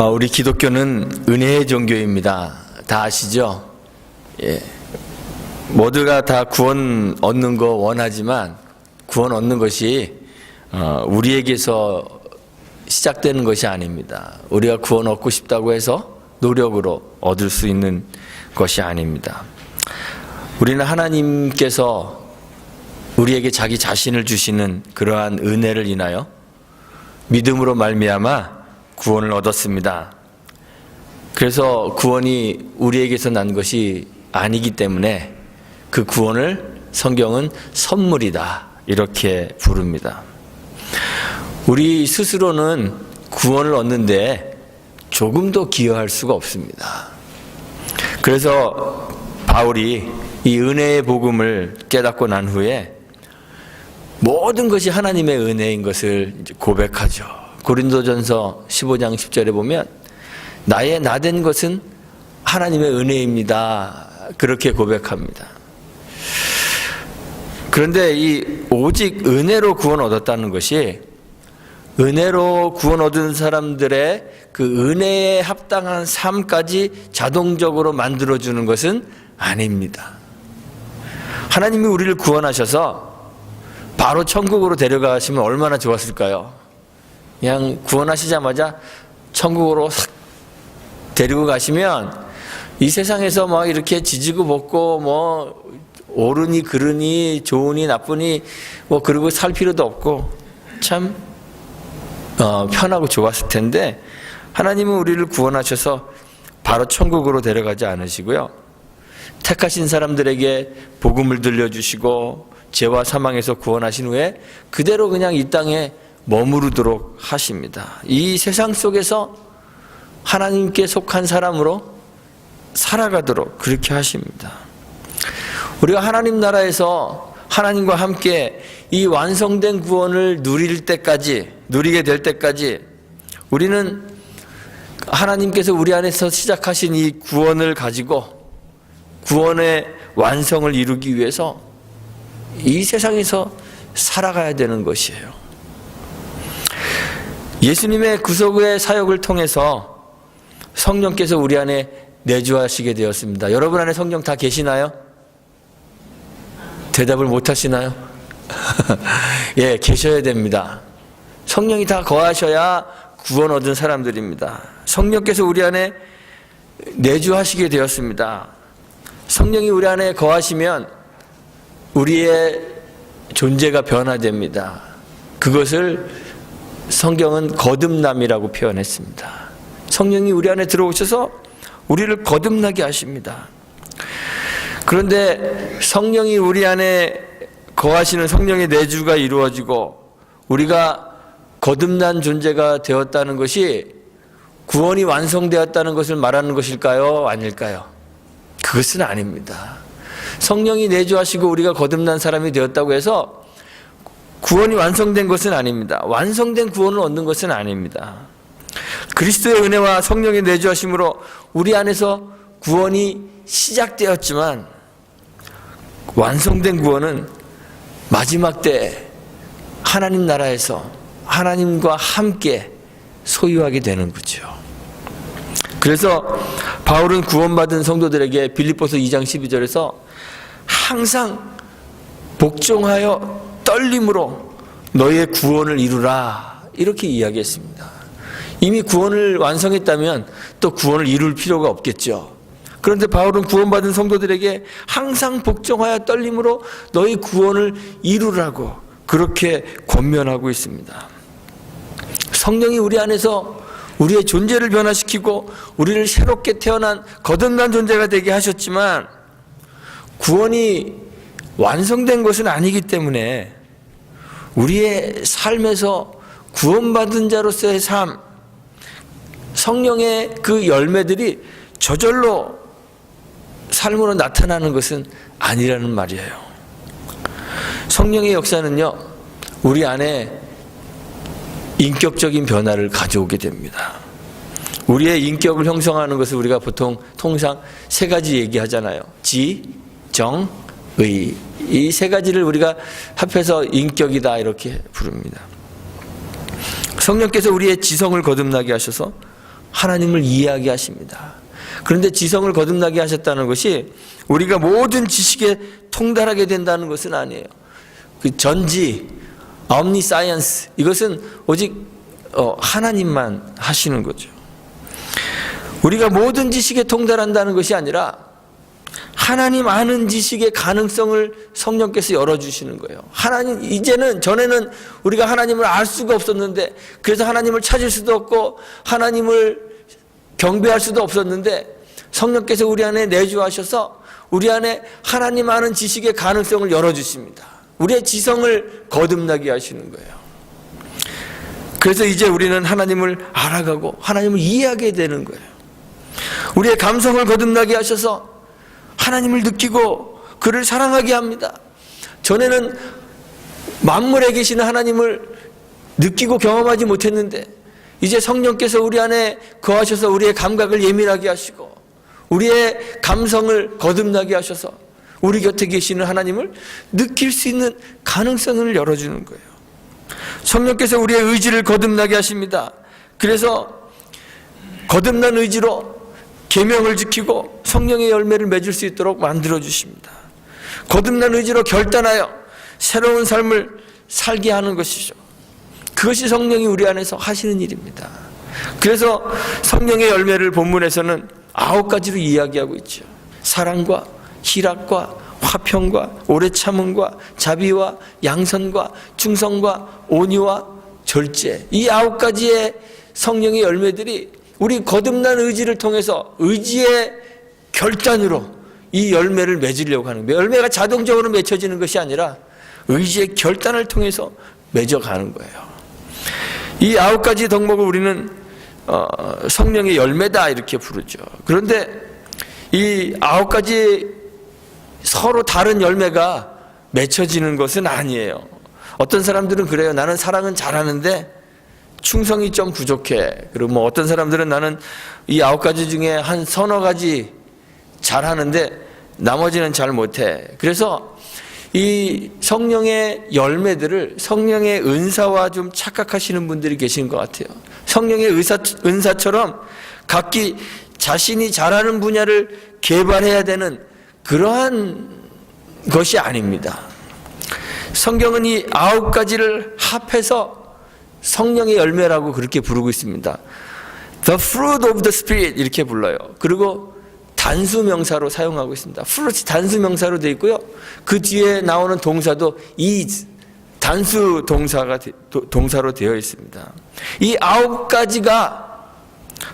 우리 기독교는 은혜의 종교입니다. 다 아시죠? 예. 모두가 다 구원 얻는 거 원하지만 구원 얻는 것이 우리에게서 시작되는 것이 아닙니다. 우리가 구원 얻고 싶다고 해서 노력으로 얻을 수 있는 것이 아닙니다. 우리는 하나님께서 우리에게 자기 자신을 주시는 그러한 은혜를 인하여 믿음으로 말미암아 구원을 얻었습니다. 그래서 구원이 우리에게서 난 것이 아니기 때문에 그 구원을 성경은 선물이다 이렇게 부릅니다. 우리 스스로는 구원을 얻는데 조금도 기여할 수가 없습니다. 그래서 바울이 이 은혜의 복음을 깨닫고 난 후에 모든 것이 하나님의 은혜인 것을 고백하죠. 고린도전서 15장 10절에 보면 나의 나된 것은 하나님의 은혜입니다. 그렇게 고백합니다. 그런데 이 오직 은혜로 구원 얻었다는 것이 은혜로 구원 얻은 사람들의 그 은혜에 합당한 삶까지 자동적으로 만들어주는 것은 아닙니다. 하나님이 우리를 구원하셔서 바로 천국으로 데려가시면 얼마나 좋았을까요? 그냥 구원하시자마자 천국으로 싹 데리고 가시면 이 세상에서 막 이렇게 지지고 볶고 뭐 옳으니 그르니 좋으니 나쁘니 뭐 그러고 살 필요도 없고 참 편하고 좋았을 텐데 하나님은 우리를 구원하셔서 바로 천국으로 데려가지 않으시고요. 택하신 사람들에게 복음을 들려주시고 죄와 사망에서 구원하신 후에 그대로 그냥 이 땅에 머무르도록 하십니다. 이 세상 속에서 하나님께 속한 사람으로 살아가도록 그렇게 하십니다. 우리가 하나님 나라에서 하나님과 함께 이 완성된 구원을 누리게 될 때까지 우리는 하나님께서 우리 안에서 시작하신 이 구원을 가지고 구원의 완성을 이루기 위해서 이 세상에서 살아가야 되는 것이에요. 예수님의 구속의 사역을 통해서 성령께서 우리 안에 내주하시게 되었습니다. 여러분 안에 성령 다 계시나요? 대답을 못 하시나요? 예, 계셔야 됩니다. 성령이 다 거하셔야 구원 얻은 사람들입니다. 성령께서 우리 안에 내주하시게 되었습니다. 성령이 우리 안에 거하시면 우리의 존재가 변화됩니다. 그것을 성경은 거듭남이라고 표현했습니다. 성령이 우리 안에 들어오셔서 우리를 거듭나게 하십니다. 그런데 성령이 우리 안에 거하시는 성령의 내주가 이루어지고 우리가 거듭난 존재가 되었다는 것이 구원이 완성되었다는 것을 말하는 것일까요? 아닐까요? 그것은 아닙니다. 성령이 내주하시고 우리가 거듭난 사람이 되었다고 해서 구원이 완성된 것은 아닙니다. 완성된 구원을 얻는 것은 아닙니다. 그리스도의 은혜와 성령의 내주하심으로 우리 안에서 구원이 시작되었지만 완성된 구원은 마지막 때 하나님 나라에서 하나님과 함께 소유하게 되는 거죠. 그래서 바울은 구원받은 성도들에게 빌립보서 2장 12절에서 항상 복종하여 떨림으로 너희의 구원을 이루라 이렇게 이야기했습니다. 이미 구원을 완성했다면 또 구원을 이룰 필요가 없겠죠. 그런데 바울은 구원받은 성도들에게 항상 복종하여 떨림으로 너희 구원을 이루라고 그렇게 권면하고 있습니다. 성령이 우리 안에서 우리의 존재를 변화시키고 우리를 새롭게 태어난 거듭난 존재가 되게 하셨지만 구원이 완성된 것은 아니기 때문에 우리의 삶에서 구원받은 자로서의 삶, 성령의 그 열매들이 저절로 삶으로 나타나는 것은 아니라는 말이에요. 성령의 역사는요, 우리 안에 인격적인 변화를 가져오게 됩니다. 우리의 인격을 형성하는 것을 우리가 보통 통상 세 가지 얘기하잖아요. 지, 정, 의. 이 세 가지를 우리가 합해서 인격이다 이렇게 부릅니다. 성령께서 우리의 지성을 거듭나게 하셔서 하나님을 이해하게 하십니다. 그런데 지성을 거듭나게 하셨다는 것이 우리가 모든 지식에 통달하게 된다는 것은 아니에요. 그 전지, omniscience, 이것은 오직 하나님만 하시는 거죠. 우리가 모든 지식에 통달한다는 것이 아니라 하나님 아는 지식의 가능성을 성령께서 열어주시는 거예요. 전에는 우리가 하나님을 알 수가 없었는데, 그래서 하나님을 찾을 수도 없고 하나님을 경배할 수도 없었는데, 성령께서 우리 안에 내주하셔서 우리 안에 하나님 아는 지식의 가능성을 열어주십니다. 우리의 지성을 거듭나게 하시는 거예요. 그래서 이제 우리는 하나님을 알아가고 하나님을 이해하게 되는 거예요. 우리의 감성을 거듭나게 하셔서 하나님을 느끼고 그를 사랑하게 합니다. 전에는 만물에 계시는 하나님을 느끼고 경험하지 못했는데, 이제 성령께서 우리 안에 거하셔서 우리의 감각을 예민하게 하시고 우리의 감성을 거듭나게 하셔서 우리 곁에 계시는 하나님을 느낄 수 있는 가능성을 열어주는 거예요. 성령께서 우리의 의지를 거듭나게 하십니다. 그래서 거듭난 의지로 계명을 지키고 성령의 열매를 맺을 수 있도록 만들어주십니다. 거듭난 의지로 결단하여 새로운 삶을 살게 하는 것이죠. 그것이 성령이 우리 안에서 하시는 일입니다. 그래서 성령의 열매를 본문에서는 9가지로 이야기하고 있죠. 사랑과 희락과 화평과 오래 참음과 자비와 양선과 충성과 온유와 절제, 이 9가지의 성령의 열매들이 우리 거듭난 의지를 통해서 의지의 결단으로 이 열매를 맺으려고 하는 거예요. 열매가 자동적으로 맺혀지는 것이 아니라 의지의 결단을 통해서 맺어가는 거예요. 이 9가지 덕목을 우리는 성령의 열매다 이렇게 부르죠. 그런데 이 9가지 서로 다른 열매가 맺혀지는 것은 아니에요. 어떤 사람들은 그래요. 나는 사랑은 잘하는데 충성이 좀 부족해. 그리고 뭐 어떤 사람들은 나는 이 9가지 중에 한 서너 가지 잘하는데 나머지는 잘 못해. 그래서 이 성령의 열매들을 성령의 은사와 좀 착각하시는 분들이 계신 것 같아요. 성령의 은사처럼 각기 자신이 잘하는 분야를 개발해야 되는 그러한 것이 아닙니다. 성경은 이 9가지를 합해서 성령의 열매라고 그렇게 부르고 있습니다. The fruit of the Spirit 이렇게 불러요. 그리고 단수 명사로 사용하고 있습니다. fruit 단수 명사로 되어 있고요. 그 뒤에 나오는 동사도 is 단수 동사로 되어 있습니다. 이 9가지가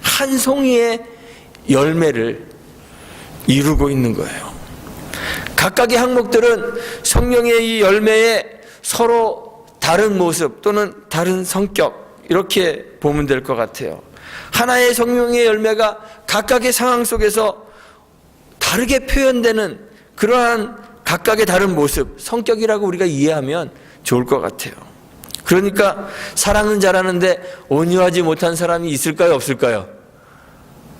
한 송이의 열매를 이루고 있는 거예요. 각각의 항목들은 성령의 이 열매에 서로 다른 모습 또는 다른 성격, 이렇게 보면 될 것 같아요. 하나의 성령의 열매가 각각의 상황 속에서 다르게 표현되는 그러한 각각의 다른 모습, 성격이라고 우리가 이해하면 좋을 것 같아요. 그러니까 사랑은 잘하는데 온유하지 못한 사람이 있을까요, 없을까요?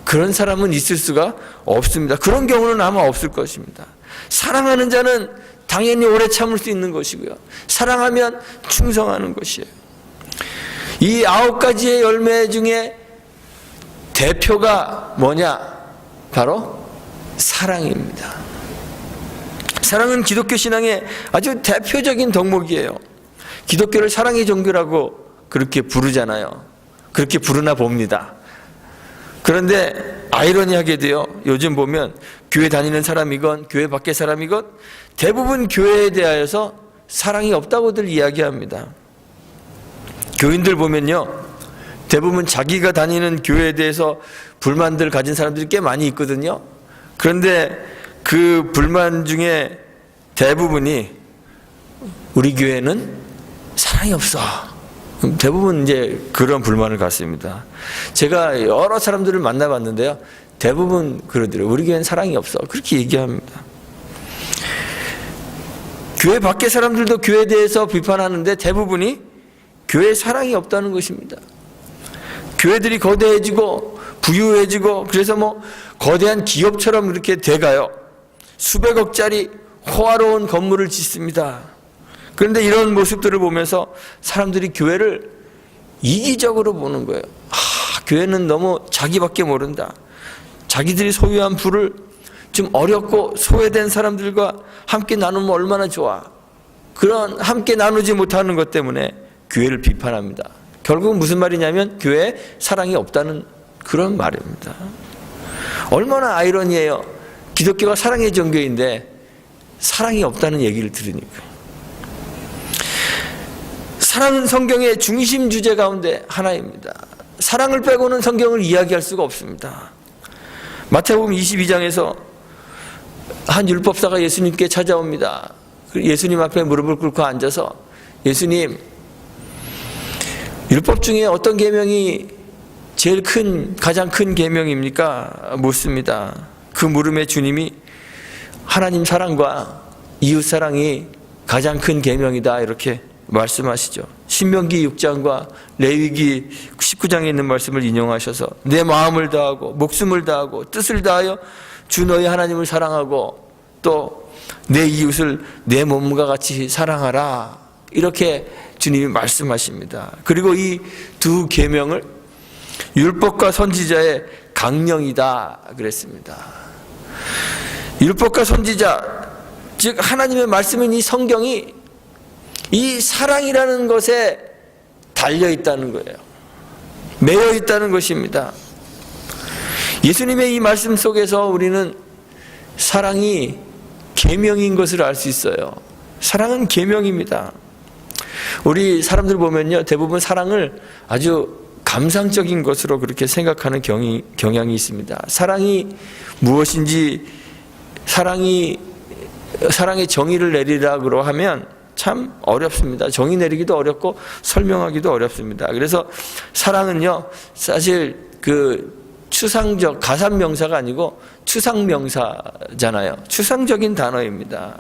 그런 사람은 있을 수가 없습니다. 그런 경우는 아마 없을 것입니다. 사랑하는 자는 당연히 오래 참을 수 있는 것이고요. 사랑하면 충성하는 것이에요. 이 9가지의 열매 중에 대표가 뭐냐? 바로 사랑입니다. 사랑은 기독교 신앙의 아주 대표적인 덕목이에요. 기독교를 사랑의 종교라고 그렇게 부르잖아요. 그렇게 부르나 봅니다. 그런데 아이러니하게도요, 요즘 보면 교회 다니는 사람이건 교회 밖의 사람이건 대부분 교회에 대하여서 사랑이 없다고들 이야기합니다. 교인들 보면요, 대부분 자기가 다니는 교회에 대해서 불만들 가진 사람들이 꽤 많이 있거든요. 그런데 그 불만 중에 대부분이 우리 교회는 사랑이 없어. 대부분 이제 그런 불만을 갖습니다. 제가 여러 사람들을 만나봤는데요, 대부분 그러더라고요. 우리 교회는 사랑이 없어. 그렇게 얘기합니다. 교회 밖의 사람들도 교회에 대해서 비판하는데 대부분이 교회에 사랑이 없다는 것입니다. 교회들이 거대해지고 부유해지고 그래서 뭐 거대한 기업처럼 이렇게 돼가요. 수백억짜리 호화로운 건물을 짓습니다. 그런데 이런 모습들을 보면서 사람들이 교회를 이기적으로 보는 거예요. 교회는 너무 자기밖에 모른다. 자기들이 소유한 부를 좀 어렵고 소외된 사람들과 함께 나누면 얼마나 좋아. 그런 함께 나누지 못하는 것 때문에 교회를 비판합니다. 결국 무슨 말이냐면 교회에 사랑이 없다는 그런 말입니다. 얼마나 아이러니해요. 기독교가 사랑의 종교인데 사랑이 없다는 얘기를 들으니까. 사랑은 성경의 중심 주제 가운데 하나입니다. 사랑을 빼고는 성경을 이야기할 수가 없습니다. 마태복음 22장에서 한 율법사가 예수님께 찾아옵니다. 예수님 앞에 무릎을 꿇고 앉아서 예수님, 율법 중에 어떤 계명이 제일 가장 큰 계명입니까? 묻습니다. 그 물음에 주님이 하나님 사랑과 이웃 사랑이 가장 큰 계명이다 이렇게 말씀하시죠. 신명기 6장과 레위기 19장에 있는 말씀을 인용하셔서 내 마음을 다하고 목숨을 다하고 뜻을 다하여 주 너희 하나님을 사랑하고 또 내 이웃을 내 몸과 같이 사랑하라 이렇게 주님이 말씀하십니다. 그리고 이 두 계명을 율법과 선지자의 강령이다 그랬습니다. 율법과 선지자, 즉 하나님의 말씀인 이 성경이 이 사랑이라는 것에 달려 있다는 거예요. 매여 있다는 것입니다. 예수님의 이 말씀 속에서 우리는 사랑이 계명인 것을 알 수 있어요. 사랑은 계명입니다. 우리 사람들 보면요, 대부분 사랑을 아주 감상적인 것으로 그렇게 생각하는 경향이 있습니다. 사랑이 무엇인지, 사랑의 정의를 내리라고 하면 참 어렵습니다. 정의 내리기도 어렵고 설명하기도 어렵습니다. 그래서 사랑은요, 사실 추상적, 가산명사가 아니고 추상명사잖아요. 추상적인 단어입니다.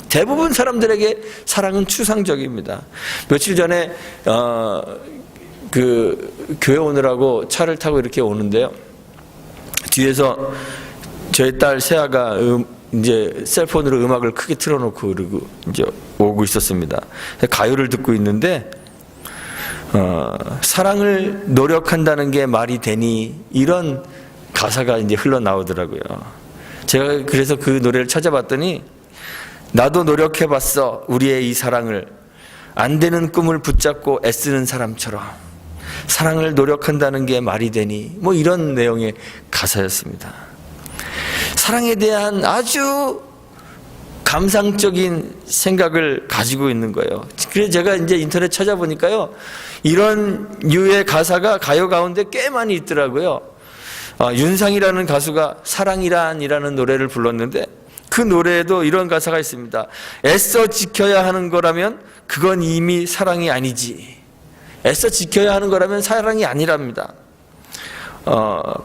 대부분 사람들에게 사랑은 추상적입니다. 며칠 전에 교회 오느라고 차를 타고 이렇게 오는데요. 뒤에서 저희 딸 세아가 이제 셀폰으로 음악을 크게 틀어놓고 그러고 이제 오고 있었습니다. 가요를 듣고 있는데 사랑을 노력한다는 게 말이 되니 이런 가사가 이제 흘러나오더라고요. 제가 그래서 그 노래를 찾아봤더니 나도 노력해봤어 우리의 이 사랑을 안 되는 꿈을 붙잡고 애쓰는 사람처럼 사랑을 노력한다는 게 말이 되니 뭐 이런 내용의 가사였습니다. 사랑에 대한 아주 감상적인 생각을 가지고 있는 거예요. 그래서 제가 이제 인터넷 찾아보니까요, 이런 류의 가사가 가요 가운데 꽤 많이 있더라고요. 윤상이라는 가수가 사랑이란이라는 노래를 불렀는데 그 노래에도 이런 가사가 있습니다. 애써 지켜야 하는 거라면 그건 이미 사랑이 아니지. 애써 지켜야 하는 거라면 사랑이 아니랍니다.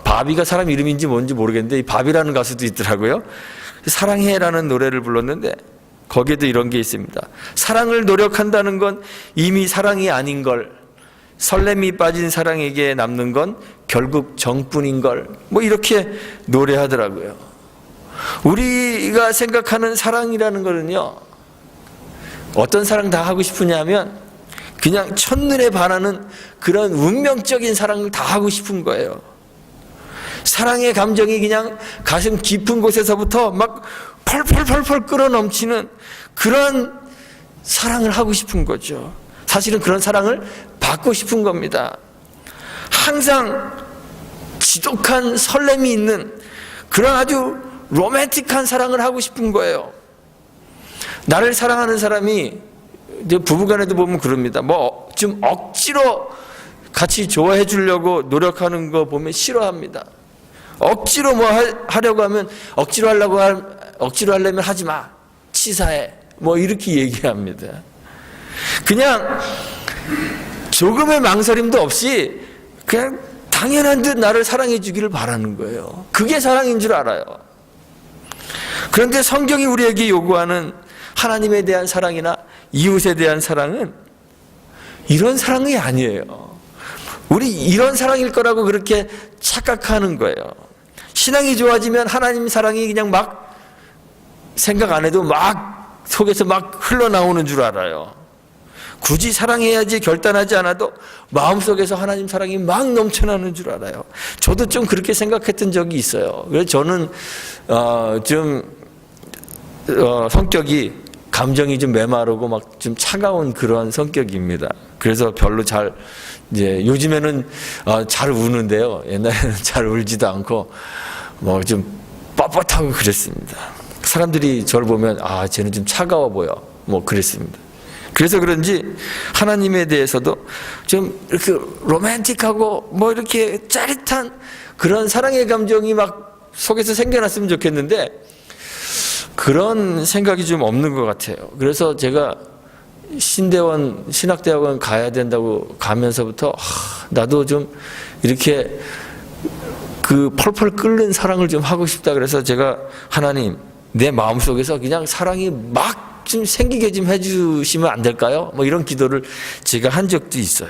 바비가 사람 이름인지 뭔지 모르겠는데 이 바비라는 가수도 있더라고요. 사랑해라는 노래를 불렀는데 거기에도 이런 게 있습니다. 사랑을 노력한다는 건 이미 사랑이 아닌 걸, 설렘이 빠진 사랑에게 남는 건 결국 정뿐인 걸, 뭐 이렇게 노래하더라고요. 우리가 생각하는 사랑이라는 거는요, 어떤 사랑 다 하고 싶으냐면 그냥 첫눈에 반하는 그런 운명적인 사랑을 다 하고 싶은 거예요. 사랑의 감정이 그냥 가슴 깊은 곳에서부터 막 펄펄펄펄 끌어넘치는 그런 사랑을 하고 싶은 거죠. 사실은 그런 사랑을 받고 싶은 겁니다. 항상 지독한 설렘이 있는 그런 아주 로맨틱한 사랑을 하고 싶은 거예요. 나를 사랑하는 사람이 이제 부부간에도 보면 그럽니다. 뭐 좀 억지로 같이 좋아해 주려고 노력하는 거 보면 싫어합니다. 억지로 뭐 하려고 하면 억지로 하려면 하지 마. 치사해. 뭐 이렇게 얘기합니다. 그냥 조금의 망설임도 없이 그냥 당연한 듯 나를 사랑해 주기를 바라는 거예요. 그게 사랑인 줄 알아요. 그런데 성경이 우리에게 요구하는 하나님에 대한 사랑이나 이웃에 대한 사랑은 이런 사랑이 아니에요. 우리 이런 사랑일 거라고 그렇게 착각하는 거예요. 신앙이 좋아지면 하나님 사랑이 그냥 막 생각 안 해도 막 속에서 막 흘러나오는 줄 알아요. 굳이 사랑해야지 결단하지 않아도 마음속에서 하나님 사랑이 막 넘쳐나는 줄 알아요. 저도 좀 그렇게 생각했던 적이 있어요. 그래서 저는 성격이 감정이 좀 메마르고 막 좀 차가운 그런 성격입니다. 그래서 별로 이제 요즘에는 잘 우는데요. 옛날에는 잘 울지도 않고 뭐 좀 뻣뻣하고 그랬습니다. 사람들이 저를 보면 쟤는 좀 차가워 보여. 뭐 그랬습니다. 그래서 그런지 하나님에 대해서도 좀 이렇게 로맨틱하고 뭐 이렇게 짜릿한 그런 사랑의 감정이 막 속에서 생겨났으면 좋겠는데 그런 생각이 좀 없는 것 같아요. 그래서 제가 신학대학원 가야 된다고 가면서부터 나도 좀 이렇게 그 펄펄 끓는 사랑을 좀 하고 싶다. 그래서 제가 하나님 내 마음속에서 그냥 사랑이 막 좀 생기게 좀 해주시면 안 될까요? 뭐 이런 기도를 제가 한 적도 있어요.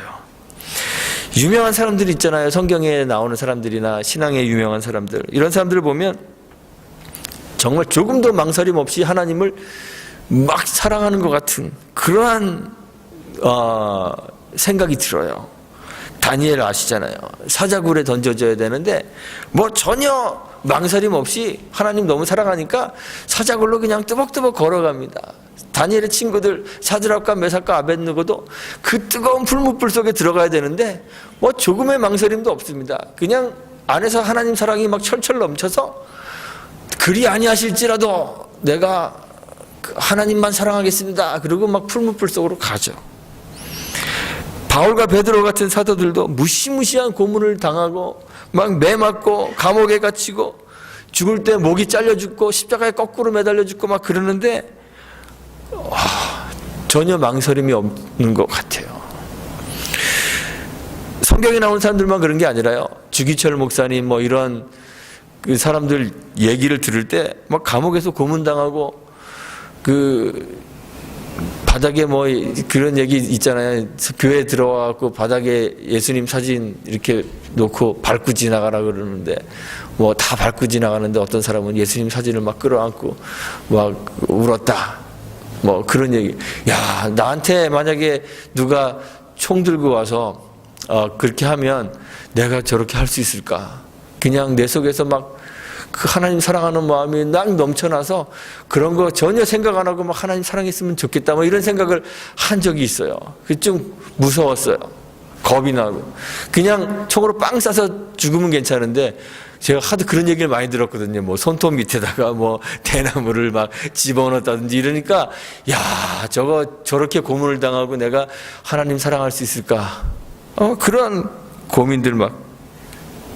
유명한 사람들 있잖아요. 성경에 나오는 사람들이나 신앙에 유명한 사람들. 이런 사람들을 보면 정말 조금도 망설임 없이 하나님을 막 사랑하는 것 같은 그러한 생각이 들어요. 다니엘 아시잖아요. 사자굴에 던져져야 되는데 뭐 전혀 망설임 없이 하나님 너무 사랑하니까 사자굴로 그냥 뜨벅뜨벅 걸어갑니다. 다니엘의 친구들 사드락과 메삭과 아벳느고도 그 뜨거운 풀무불 속에 들어가야 되는데 뭐 조금의 망설임도 없습니다. 그냥 안에서 하나님 사랑이 막 철철 넘쳐서 그리 아니하실지라도 내가 하나님만 사랑하겠습니다. 그리고 막 풀무불 속으로 가죠. 바울과 베드로 같은 사도들도 무시무시한 고문을 당하고 막 매 맞고 감옥에 갇히고 죽을 때 목이 잘려 죽고 십자가에 거꾸로 매달려 죽고 막 그러는데 전혀 망설임이 없는 것 같아요. 성경에 나온 사람들만 그런 게 아니라요. 주기철 목사님 뭐 이런 그 사람들 얘기를 들을 때 막 감옥에서 고문당하고 그 바닥에 뭐 그런 얘기 있잖아요. 교회 들어와갖고 바닥에 예수님 사진 이렇게 놓고 밟고 지나가라 그러는데 뭐 다 밟고 지나가는데 어떤 사람은 예수님 사진을 막 끌어안고 막 울었다. 뭐 그런 얘기. 야, 나한테 만약에 누가 총 들고 와서 그렇게 하면 내가 저렇게 할 수 있을까? 그냥 내 속에서 막 그 하나님 사랑하는 마음이 막 넘쳐나서 그런 거 전혀 생각 안 하고 막 하나님 사랑했으면 좋겠다 뭐 이런 생각을 한 적이 있어요. 그게 좀 무서웠어요. 겁이 나고 그냥 총으로 빵 쏴서 죽으면 괜찮은데 제가 하도 그런 얘기를 많이 들었거든요. 뭐 손톱 밑에다가 뭐 대나무를 막 집어넣었다든지 이러니까 야, 저렇게 고문을 당하고 내가 하나님 사랑할 수 있을까? 그런 고민들 막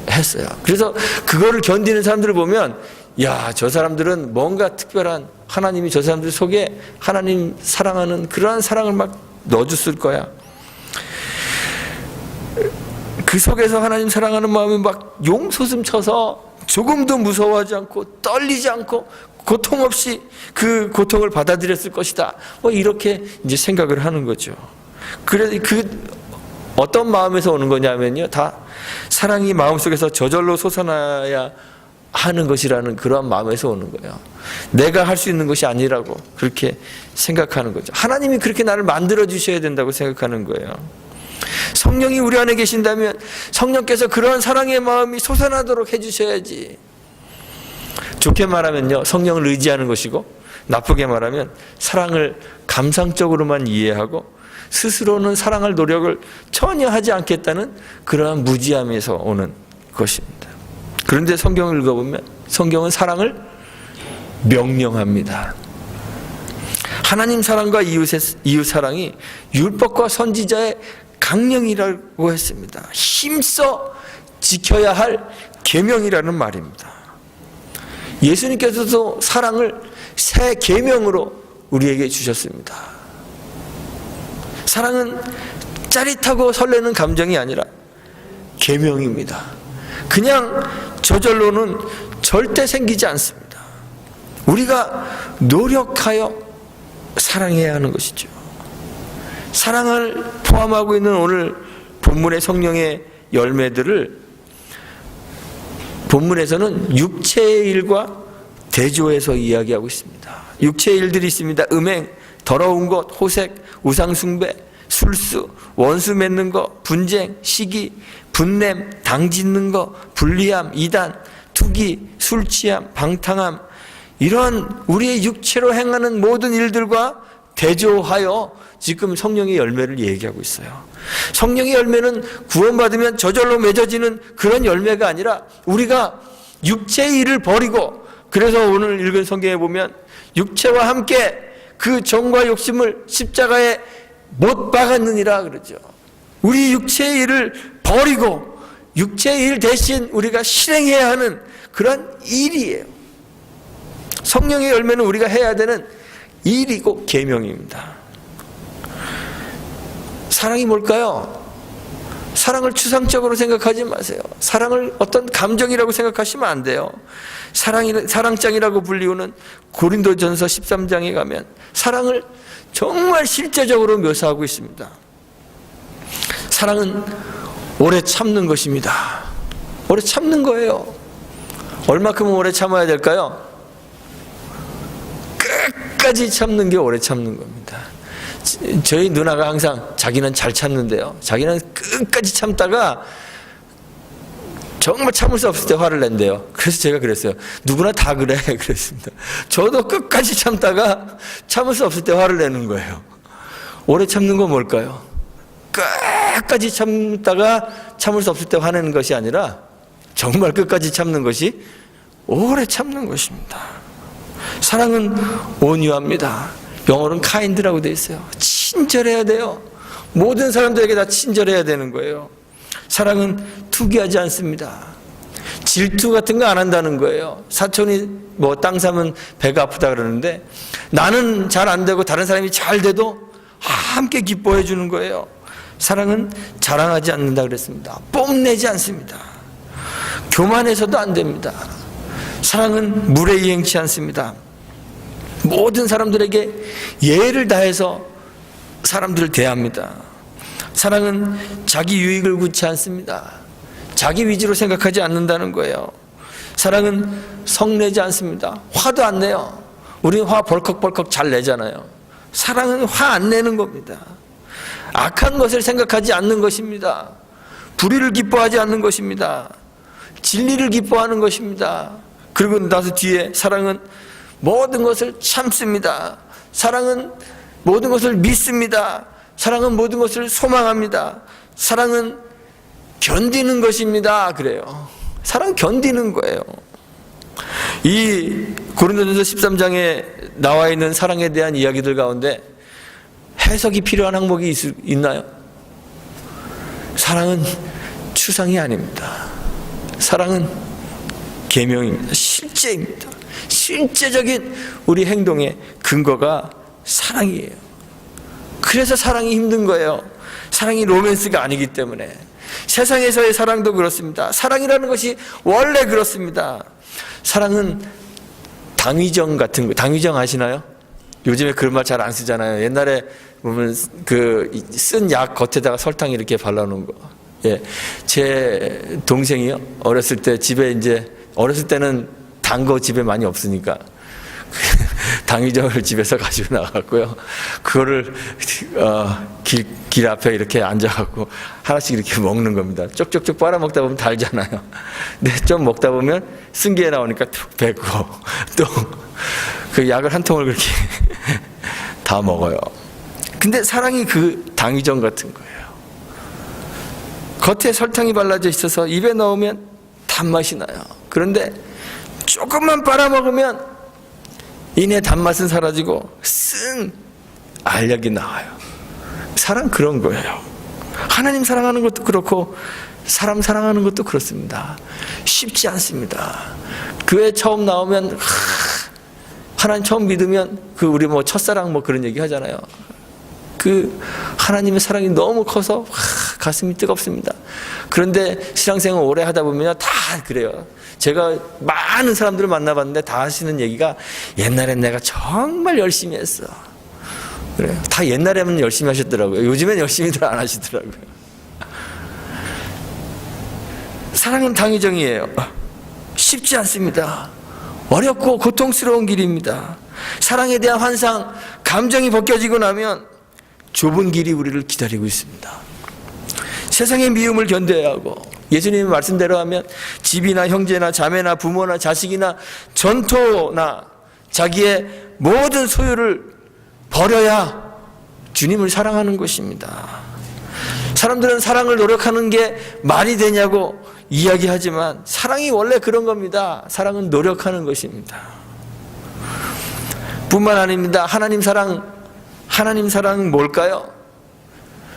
했어요. 그래서 그거를 견디는 사람들을 보면 야, 저 사람들은 뭔가 특별한 하나님이 저 사람들 속에 하나님 사랑하는 그러한 사랑을 막 넣어줬을 거야. 그 속에서 하나님 사랑하는 마음이 막 용솟음 쳐서 조금도 무서워하지 않고 떨리지 않고 고통 없이 그 고통을 받아들였을 것이다. 뭐 이렇게 이제 생각을 하는 거죠. 그래서 그 어떤 마음에서 오는 거냐면요, 다 사랑이 마음속에서 저절로 솟아나야 하는 것이라는 그런 마음에서 오는 거예요. 내가 할 수 있는 것이 아니라고 그렇게 생각하는 거죠. 하나님이 그렇게 나를 만들어 주셔야 된다고 생각하는 거예요. 성령이 우리 안에 계신다면 성령께서 그런 사랑의 마음이 솟아나도록 해주셔야지. 좋게 말하면요, 성령을 의지하는 것이고, 나쁘게 말하면 사랑을 감상적으로만 이해하고 스스로는 사랑할 노력을 전혀 하지 않겠다는 그러한 무지함에서 오는 것입니다. 그런데 성경을 읽어보면 성경은 사랑을 명령합니다. 하나님 사랑과 이웃 사랑이 율법과 선지자의 강령이라고 했습니다. 힘써 지켜야 할 계명이라는 말입니다. 예수님께서도 사랑을 새 계명으로 우리에게 주셨습니다. 사랑은 짜릿하고 설레는 감정이 아니라 계명입니다. 그냥 저절로는 절대 생기지 않습니다. 우리가 노력하여 사랑해야 하는 것이죠. 사랑을 포함하고 있는 오늘 본문의 성령의 열매들을 본문에서는 육체의 일과 대조해서 이야기하고 있습니다. 육체의 일들이 있습니다. 음행, 더러운 것, 호색, 우상숭배, 술수, 원수 맺는 거, 분쟁, 시기, 분냄, 당 짓는 거, 불리함, 이단, 투기, 술 취함, 방탕함, 이런 우리의 육체로 행하는 모든 일들과 대조하여 지금 성령의 열매를 얘기하고 있어요. 성령의 열매는 구원받으면 저절로 맺어지는 그런 열매가 아니라 우리가 육체의 일을 버리고, 그래서 오늘 읽은 성경에 보면 육체와 함께 그 정과 욕심을 십자가에 못 박았느니라 그러죠. 우리 육체의 일을 버리고 육체의 일 대신 우리가 실행해야 하는 그런 일이에요. 성령의 열매는 우리가 해야 되는 일이고 계명입니다. 사랑이 뭘까요? 사랑을 추상적으로 생각하지 마세요. 사랑을 어떤 감정이라고 생각하시면 안 돼요. 사랑장이라고 불리우는 고린도전서 13장에 가면 사랑을 정말 실제적으로 묘사하고 있습니다. 사랑은 오래 참는 것입니다. 오래 참는 거예요. 얼마큼 오래 참아야 될까요? 끝까지 참는 게 오래 참는 겁니다. 저희 누나가 항상 자기는 잘 참는데요, 자기는 끝까지 참다가 정말 참을 수 없을 때 화를 낸대요. 그래서 제가 그랬어요. 누구나 다 그래 그랬습니다. 저도 끝까지 참다가 참을 수 없을 때 화를 내는 거예요. 오래 참는 건 뭘까요? 끝까지 참다가 참을 수 없을 때 화내는 것이 아니라 정말 끝까지 참는 것이 오래 참는 것입니다. 사랑은 온유합니다. 영어로는 kind라고 되어 있어요. 친절해야 돼요. 모든 사람들에게 다 친절해야 되는 거예요. 사랑은 투기하지 않습니다. 질투 같은 거 안 한다는 거예요. 사촌이 뭐 땅 사면 배가 아프다 그러는데 나는 잘 안 되고 다른 사람이 잘 돼도 함께 기뻐해 주는 거예요. 사랑은 자랑하지 않는다 그랬습니다. 뽐내지 않습니다. 교만해서도 안 됩니다. 사랑은 무례이행치 않습니다. 모든 사람들에게 예를 다해서 사람들을 대합니다. 사랑은 자기 유익을 구치 않습니다. 자기 위주로 생각하지 않는다는 거예요. 사랑은 성내지 않습니다. 화도 안 내요. 우리는 화 벌컥벌컥 잘 내잖아요. 사랑은 화 안 내는 겁니다. 악한 것을 생각하지 않는 것입니다. 불의를 기뻐하지 않는 것입니다. 진리를 기뻐하는 것입니다. 그리고 나서 뒤에 사랑은 모든 것을 참습니다. 사랑은 모든 것을 믿습니다. 사랑은 모든 것을 소망합니다. 사랑은 견디는 것입니다. 그래요. 사랑 견디는 거예요. 이 고린도전서 13장에 나와 있는 사랑에 대한 이야기들 가운데 해석이 필요한 항목이 있나요? 사랑은 추상이 아닙니다. 사랑은 계명입니다. 실제입니다. 실제적인 우리 행동의 근거가 사랑이에요. 그래서 사랑이 힘든 거예요. 사랑이 로맨스가 아니기 때문에. 세상에서의 사랑도 그렇습니다. 사랑이라는 것이 원래 그렇습니다. 사랑은 당위정 같은 거, 당위정 아시나요? 요즘에 그런 말 잘 안 쓰잖아요. 옛날에 보면 그 쓴 약 겉에다가 설탕 이렇게 발라놓은 거. 예, 제 동생이요. 어렸을 때 집에 이제 어렸을 때는 단 거 집에 많이 없으니까 당위정을 집에서 가지고 나갔고요. 그거를 길 앞에 이렇게 앉아갖고 하나씩 이렇게 먹는 겁니다. 쪽쪽쪽 빨아먹다 보면 달잖아요. 근데 좀 먹다 보면 쓴기에 나오니까 툭 뱉고 또 그 약을 한 통을 그렇게 다 먹어요. 근데 사랑이 그 당위정 같은 거예요. 겉에 설탕이 발라져 있어서 입에 넣으면 단맛이 나요. 그런데 조금만 빨아먹으면 이내 단맛은 사라지고 쓴 알약이 나와요. 사랑 그런 거예요. 하나님 사랑하는 것도 그렇고 사람 사랑하는 것도 그렇습니다. 쉽지 않습니다. 교회 처음 나오면 하나님 처음 믿으면 그 우리 뭐 첫사랑 뭐 그런 얘기 하잖아요. 그 하나님의 사랑이 너무 커서 가슴이 뜨겁습니다. 그런데 신앙생활 오래 하다 보면 다 그래요. 제가 많은 사람들을 만나봤는데 다 하시는 얘기가 옛날엔 내가 정말 열심히 했어. 그래요. 다 옛날에는 열심히 하셨더라고요. 요즘엔 열심히들 안 하시더라고요. 사랑은 당위정이에요. 쉽지 않습니다. 어렵고 고통스러운 길입니다. 사랑에 대한 환상, 감정이 벗겨지고 나면 좁은 길이 우리를 기다리고 있습니다. 세상의 미움을 견뎌야 하고, 예수님의 말씀대로 하면 집이나 형제나 자매나 부모나 자식이나 전토나 자기의 모든 소유를 버려야 주님을 사랑하는 것입니다. 사람들은 사랑을 노력하는 게 말이 되냐고 이야기하지만 사랑이 원래 그런 겁니다. 사랑은 노력하는 것입니다. 뿐만 아닙니다. 하나님 사랑 뭘까요?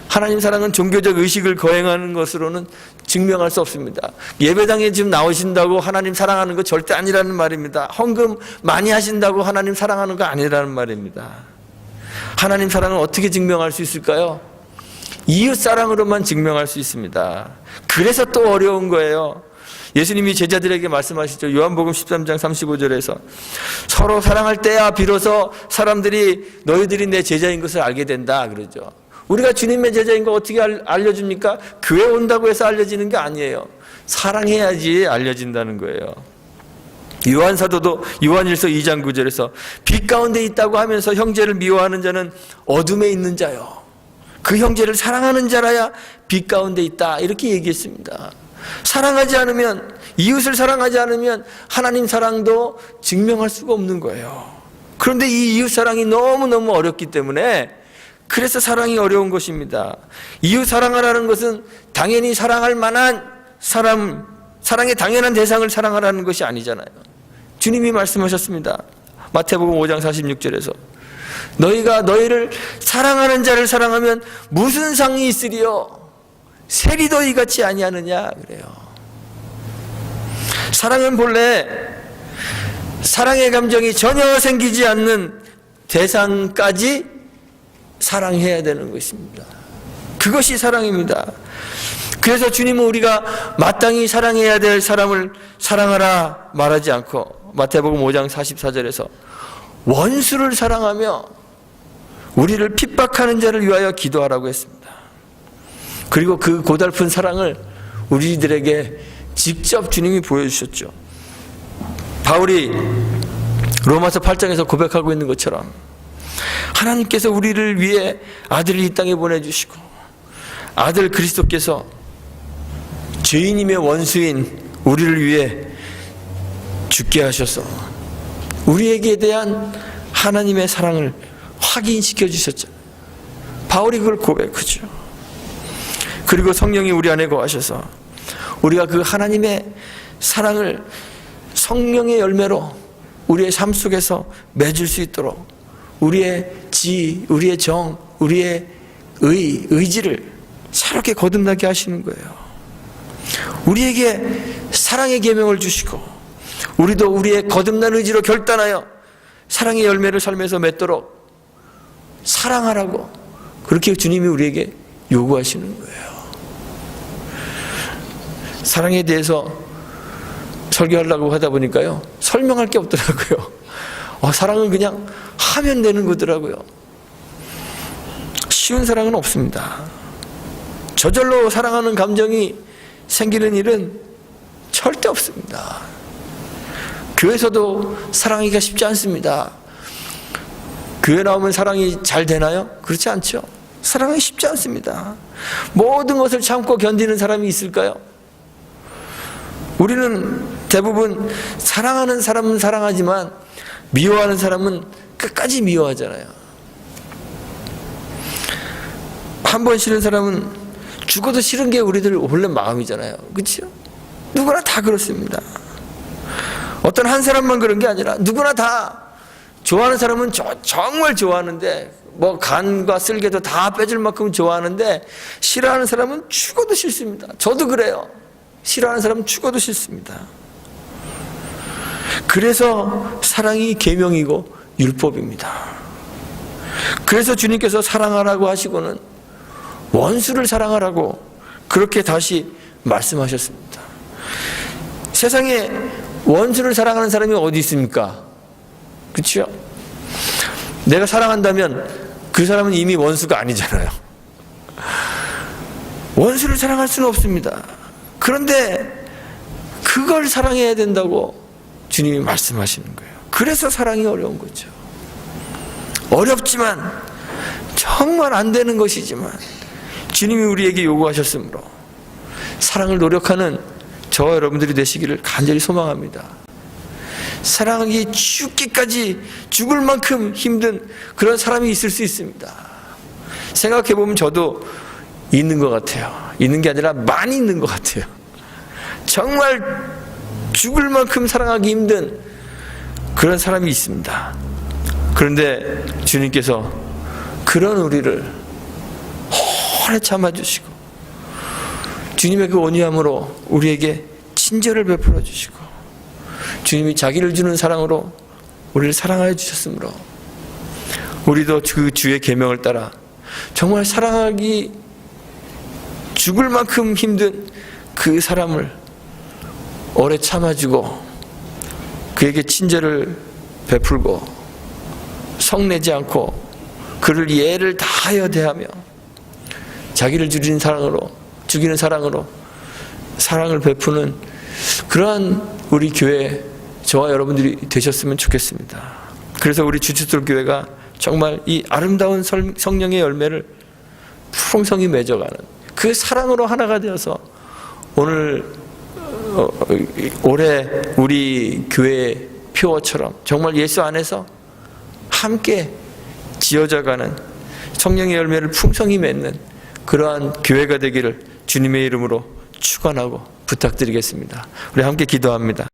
하나님 사랑은 종교적 의식을 거행하는 것으로는 증명할 수 없습니다. 예배당에 지금 나오신다고 하나님 사랑하는 거 절대 아니라는 말입니다. 헌금 많이 하신다고 하나님 사랑하는 거 아니라는 말입니다. 하나님 사랑을 어떻게 증명할 수 있을까요? 이웃 사랑으로만 증명할 수 있습니다. 그래서 또 어려운 거예요. 예수님이 제자들에게 말씀하시죠. 요한복음 13장 35절에서 서로 사랑할 때야 비로소 사람들이 너희들이 내 제자인 것을 알게 된다 그러죠. 우리가 주님의 제자인 거 어떻게 알려줍니까? 교회 온다고 해서 알려지는 게 아니에요. 사랑해야지 알려진다는 거예요. 요한 사도도 요한일서 2장 9절에서 빛 가운데 있다고 하면서 형제를 미워하는 자는 어둠에 있는 자요. 그 형제를 사랑하는 자라야 빛 가운데 있다. 이렇게 얘기했습니다. 사랑하지 않으면, 이웃을 사랑하지 않으면 하나님 사랑도 증명할 수가 없는 거예요. 그런데 이 이웃 사랑이 너무너무 어렵기 때문에 그래서 사랑이 어려운 것입니다. 이웃 사랑하라는 것은 당연히 사랑할 만한 사람, 사랑의 당연한 대상을 사랑하라는 것이 아니잖아요. 주님이 말씀하셨습니다. 마태복음 5장 46절에서 너희가 너희를 사랑하는 자를 사랑하면 무슨 상이 있으리요? 세리도 이같이 아니하느냐 그래요. 사랑은 본래 사랑의 감정이 전혀 생기지 않는 대상까지 사랑해야 되는 것입니다. 그것이 사랑입니다. 그래서 주님은 우리가 마땅히 사랑해야 될 사람을 사랑하라 말하지 않고 마태복음 5장 44절에서 원수를 사랑하며 우리를 핍박하는 자를 위하여 기도하라고 했습니다. 그리고 그 고달픈 사랑을 우리들에게 직접 주님이 보여주셨죠. 바울이 로마서 8장에서 고백하고 있는 것처럼 하나님께서 우리를 위해 아들을 이 땅에 보내주시고 아들 그리스도께서 죄인임의 원수인 우리를 위해 죽게 하셔서 우리에게 대한 하나님의 사랑을 확인시켜 주셨죠. 바울이 그걸 고백하죠. 그리고 성령이 우리 안에 거하셔서 우리가 그 하나님의 사랑을 성령의 열매로 우리의 삶 속에서 맺을 수 있도록 우리의 지, 우리의 정, 우리의 의지를 새롭게 거듭나게 하시는 거예요. 우리에게 사랑의 계명을 주시고 우리도 우리의 거듭난 의지로 결단하여 사랑의 열매를 삶에서 맺도록 사랑하라고 그렇게 주님이 우리에게 요구하시는 거예요. 사랑에 대해서 설교하려고 하다 보니까요, 설명할 게 없더라고요. 사랑은 그냥 하면 되는 거더라고요. 쉬운 사랑은 없습니다. 저절로 사랑하는 감정이 생기는 일은 절대 없습니다. 교회에서도 사랑하기가 쉽지 않습니다. 교회 나오면 사랑이 잘 되나요? 그렇지 않죠. 사랑이 쉽지 않습니다. 모든 것을 참고 견디는 사람이 있을까요? 우리는 대부분 사랑하는 사람은 사랑하지만 미워하는 사람은 끝까지 미워하잖아요. 한 번 싫은 사람은 죽어도 싫은 게 우리들 원래 마음이잖아요. 그렇죠? 누구나 다 그렇습니다. 어떤 한 사람만 그런 게 아니라 누구나 다 좋아하는 사람은 정말 좋아하는데 뭐 간과 쓸개도 다 빼줄 만큼 좋아하는데 싫어하는 사람은 죽어도 싫습니다. 저도 그래요. 싫어하는 사람은 죽어도 싫습니다. 그래서 사랑이 계명이고 율법입니다. 그래서 주님께서 사랑하라고 하시고는 원수를 사랑하라고 그렇게 다시 말씀하셨습니다. 세상에 원수를 사랑하는 사람이 어디 있습니까? 그렇죠? 내가 사랑한다면 그 사람은 이미 원수가 아니잖아요. 원수를 사랑할 수는 없습니다. 그런데 그걸 사랑해야 된다고 주님이 말씀하시는 거예요. 그래서 사랑이 어려운 거죠. 어렵지만 정말 안 되는 것이지만 주님이 우리에게 요구하셨으므로 사랑을 노력하는 저와 여러분들이 되시기를 간절히 소망합니다. 사랑하기 죽기까지 죽을 만큼 힘든 그런 사람이 있을 수 있습니다. 생각해보면 저도 있는 것 같아요. 있는 게 아니라 많이 있는 것 같아요. 정말 죽을 만큼 사랑하기 힘든 그런 사람이 있습니다. 그런데 주님께서 그런 우리를 오래 참아주시고 주님의 그 온유함으로 우리에게 친절을 베풀어 주시고 주님이 자기를 주는 사랑으로 우리를 사랑하여 주셨으므로 우리도 그 주의 계명을 따라 정말 사랑하기 죽을 만큼 힘든 그 사람을 오래 참아주고 그에게 친절을 베풀고 성내지 않고 그를 예를 다하여 대하며 자기를 죽이는 사랑으로 사랑을 베푸는 그러한 우리 교회 저와 여러분들이 되셨으면 좋겠습니다. 그래서 우리 주춧돌 교회가 정말 이 아름다운 성령의 열매를 풍성히 맺어가는 그 사랑으로 하나가 되어서 올해 우리 교회의 표어처럼 정말 예수 안에서 함께 지어져가는 성령의 열매를 풍성히 맺는 그러한 교회가 되기를 주님의 이름으로 축원하고 부탁드리겠습니다. 우리 함께 기도합니다.